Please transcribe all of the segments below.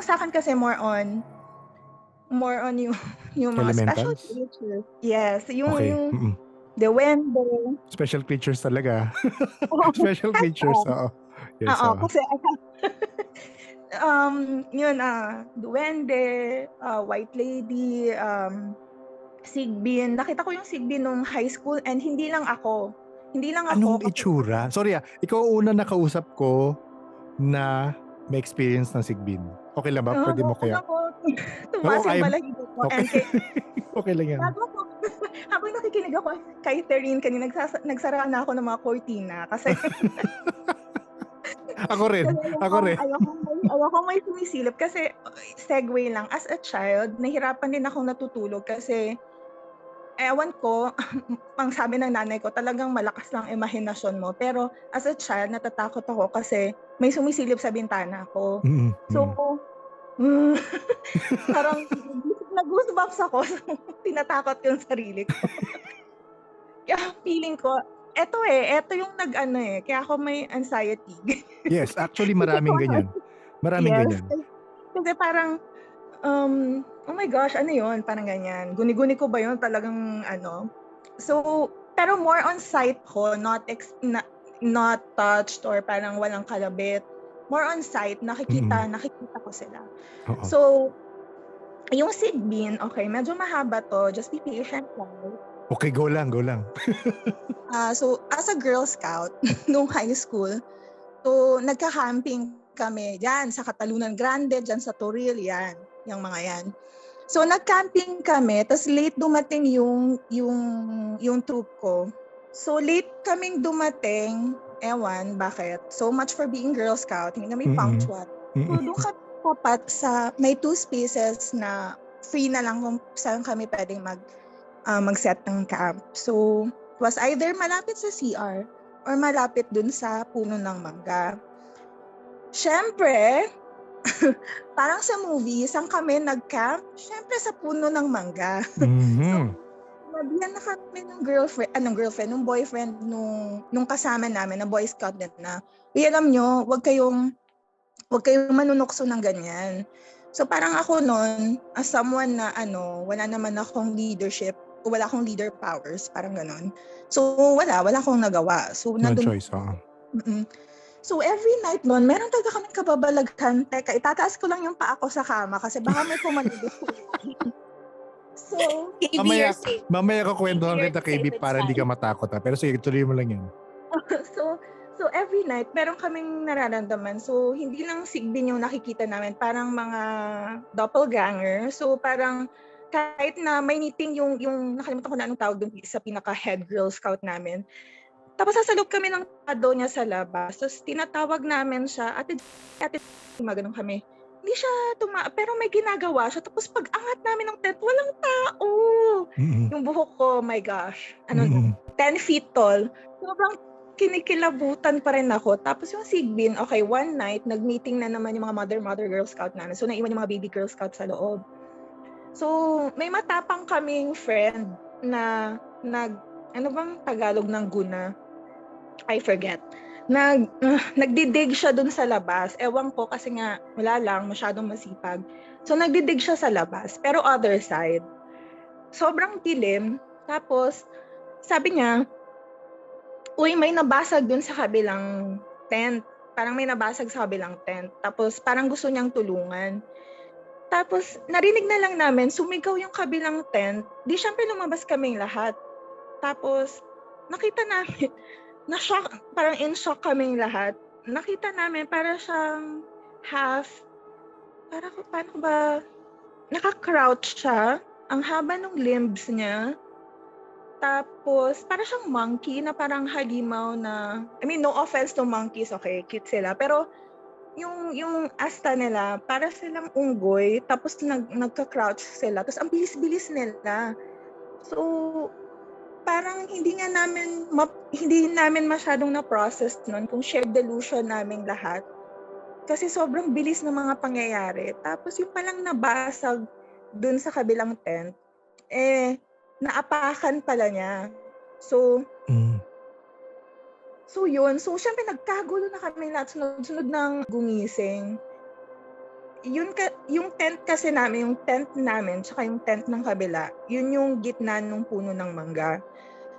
sa akin kasi more on yung yung mga special Elementals? creatures. Yes, Okay. yung duwende. Special creatures talaga. Oo, Special creatures, oo. Yes, oo, oo. kasi yun, duwende, white lady, Sigbin. Nakita ko yung Sigbin nung high school and hindi lang ako. Hindi lang Anong ako kasi itsura? Sorry ikaw una nakausap ko na may experience ng Sigbin. Okay lang ba? Pwede mo kaya? alam mo, Oo, tumaas yung balahibo ko okay. and kay Okay lang yan. bago ako habang nakikinig ako kay Terine kanina nagsara na ako ng mga kortina kasi Ako rin. kasi Ako rin. ayokong may sumisilip kasi segue lang. As a child, nahirapan din akong natutulog kasi ewan ko, ang sabi ng nanay ko talagang malakas lang imahinasyon mo. Pero as a child, natatakot ako kasi may sumisilip sa bintana ko. Mm, So, mm. hmm, parang nag-goosebumps ako. So, tinatakot ko yung sarili ko. Kaya feeling ko, eto yung nag-ano kaya ako may anxiety. Yes, actually Kasi maraming ganyan. Maraming yes, ganyan. kasi parang, oh my gosh, ano yun? Parang ganyan. Guni-guni ko ba yun? Talagang ano. So, pero more on sight ko, not touched or parang walang kalabit. More on sight, Mm. nakikita ko sila. Oo. So, yung Sigbin, okay, medyo mahaba to. Just be patient lang. Okay, go lang, go lang. So, as a Girl Scout, nung high school, so nagka-camping kami diyan sa Catalunan Grande, diyan sa Toril, yan, yung mga yan. So nag-camping kami, tas late dumating yung troop ko. So late kaming dumating, ewan bakit. So much for being Girl Scout, hindi kami Mm. punctual. So Mm. doon kami tapat sa may 2 spaces na free na lang kung saan kami pwedeng mag-set ng camp. So it was either malapit sa CR or malapit dun sa puno ng mangga. Siyempre, parang sa movie, saan kami nag-camp? Siyempre sa puno ng mangga. So, Mhm. sinabihan na kami ng boyfriend nung kasama namin, na Boy Scout din na, "Uy, alam nyo, wag kayong manunukso ng ganyan." So parang ako nun, as someone na wala naman akong leadership, wala akong leader powers, parang ganon. So wala akong nagawa. So No nandun choice, oo. So every night nun, meron talaga kaming kababalaghan. Teka, itataas ko lang yung paa ko sa kama kasi baka may pumalibot sa ilalim. So, KB, Mamaya, you're safe. mamaya kakwentuhan You're kita, safe, KB, it's para hindi ka fine. matakot Pero sige, tuloy mo lang yan. so, so every night, meron kaming nararamdaman. So, hindi lang Sigbin yung nakikita namin, parang mga doppelganger. So, parang kahit na may meeting yung nakalimutan ko na anong tawag dun sa pinaka-head Girl Scout namin. Tapos sasalog kami ng tado niya sa labas. Tapos tinatawag namin siya, ate, ganun kami. Hindi siya pero may ginagawa siya. Tapos pag angat namin ng tent, walang tao. Mm. Yung buhok ko, my gosh, Mm. 10 feet tall. Sobrang kinikilabutan pa rin ako. Tapos yung Sigbin, okay, one night, nag-meeting na naman yung mga mother Girl Scout namin. So naiwan yung mga baby Girl Scout sa loob. So may matapang kaming friend na ano bang Tagalog ng guna? I forget. Nagdidig siya dun sa labas. Ewan ko kasi nga wala lang, masyadong masipag. So nagdidig siya sa labas, pero other side. Sobrang dilim. Tapos sabi niya, "Uy, may nabasag dun sa kabilang tent." Parang may nabasag sa kabilang tent. Tapos parang gusto niyang tulungan. Tapos narinig na lang namin, sumigaw yung kabilang tent. Di syempre lumabas kaming lahat. Tapos nakita namin, na-shock, parang in shock kaming lahat. Nakita namin para siyang half, paano ko ba, naka-crouch siya. Ang haba ng limbs niya. Tapos, para siyang monkey na parang halimaw na, I mean, no offense to monkeys, okay, cute sila. Pero, yung asta nila, para silang unggoy, tapos nagka-crouch sila. Tapos, ang bilis-bilis nila. So, parang hindi namin masyadong na-process nun kung shared delusion naming lahat. Kasi sobrang bilis ng mga pangyayari. Tapos yung palang nabasag dun sa kabilang tent, naapakan pala niya. So yun. So syempre nagkagulo na kami lahat, sunod-sunod ng gumising. yung tent kasi namin, yung tent namin, tsaka yung tent ng kabila, yun yung gitna ng puno ng mangga.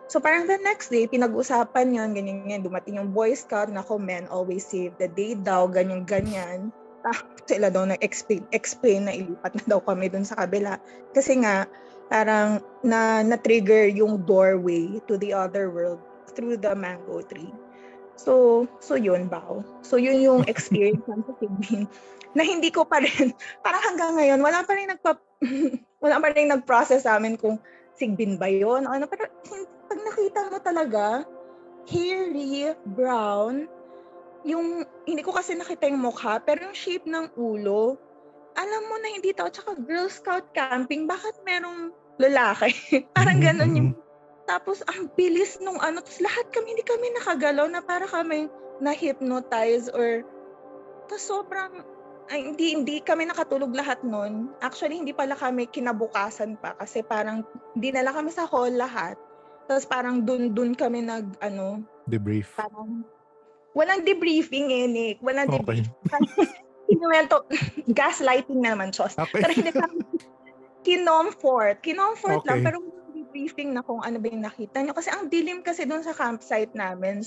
So parang the next day, pinag-usapan yun, ganyan, dumating yung Boy Scout, nako, men always save the day daw, ganyan. Tapos sila daw explain na ilipat na daw kami dun sa kabila. Kasi nga, parang na-trigger yung doorway to the other world through the mango tree. So yun Bao. So yun yung experience ng sa Sigbin na hindi ko pa rin, parang hanggang ngayon, wala pa rin nag-process sa amin kung Sigbin ba yun? Ano, pero pag nakita mo talaga, hairy, brown, yung, hindi ko kasi nakita yung mukha, pero yung shape ng ulo, alam mo na hindi tao. Tsaka Girl Scout camping, bakit merong lalaki? Parang ganun yung tapos ang bilis nung tapos lahat kami hindi kami nakagalaw na para kami na-hypnotize or tapos sobrang hindi kami nakatulog lahat nun. Actually, hindi pala kami kinabukasan pa kasi parang dinala kami sa hall lahat. Tapos parang dun kami Debrief. parang walang debriefing Nick. Walang Okay. debriefing. Gaslighting naman, Chos. Okay. Pero hindi kami kinomfort lang, Okay. pero briefing na kung ano ba yung nakita nyo. Kasi ang dilim kasi doon sa campsite namin.